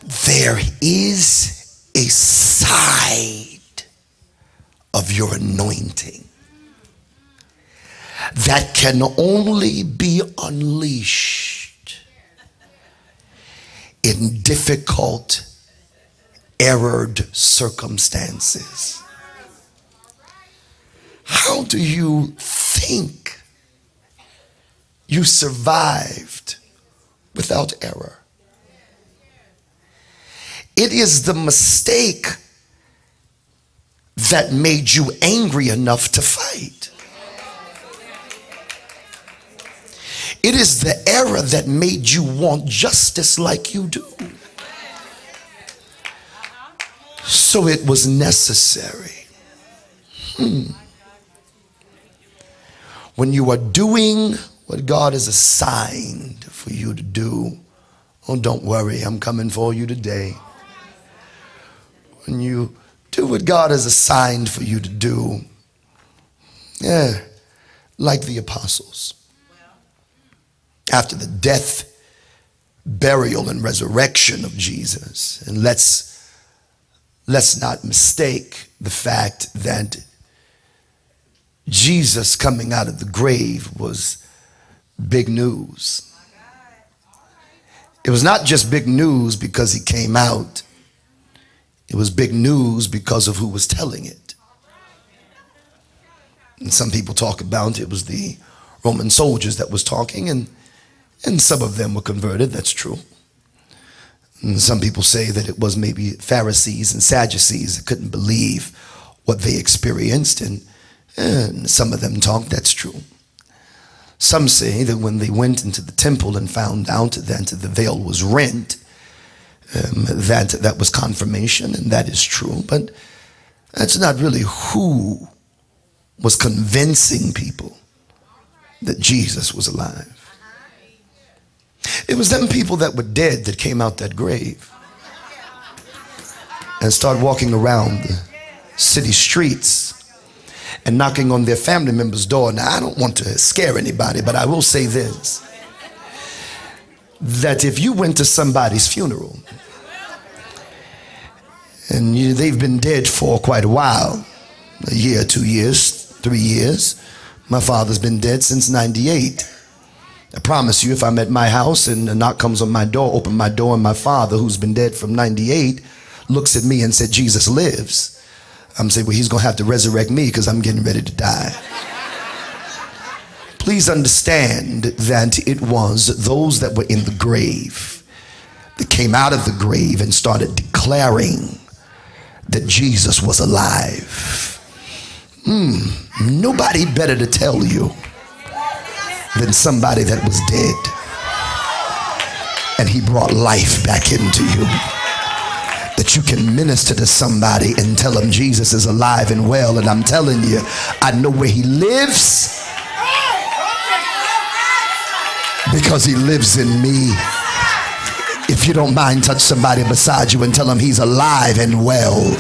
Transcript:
there is a side of your anointing that can only be unleashed in difficult, errored circumstances. How do you think you survived without error? It is the mistake that made you angry enough to fight. It is the error that made you want justice like you do. So it was necessary. When you are doing what God has assigned for you to do, oh, don't worry, I'm coming for you today. When you do what God has assigned for you to do, like the apostles, after the death, burial, and resurrection of Jesus, and let's not mistake the fact that Jesus coming out of the grave was big news. It was not just big news because he came out. It was big news because of who was telling it. And some people talk about it was the Roman soldiers that was talking, and some of them were converted. That's true. And some people say that it was maybe Pharisees and Sadducees that couldn't believe what they experienced, and some of them talk. That's true. Some say that when they went into the temple and found out that the veil was rent, that was confirmation, and that is true. But that's not really who was convincing people that Jesus was alive. It was them people that were dead that came out that grave and started walking around the city streets and knocking on their family members' door. Now, I don't want to scare anybody, but I will say this, that if you went to somebody's funeral and they've been dead for quite a while, a year, 2 years, 3 years. My father's been dead since 98. I promise you, if I'm at my house and a knock comes on my door, open my door, and my father, who's been dead from 98, looks at me and said, Jesus lives, I'm saying, well, he's going to have to resurrect me because I'm getting ready to die. Please understand that it was those that were in the grave that came out of the grave and started declaring that Jesus was alive. Nobody better to tell you than somebody that was dead, and he brought life back into you, that you can minister to somebody and tell them Jesus is alive and well. And I'm telling you, I know where he lives because he lives in me. If you don't mind, touch somebody beside you and tell them he's alive and well.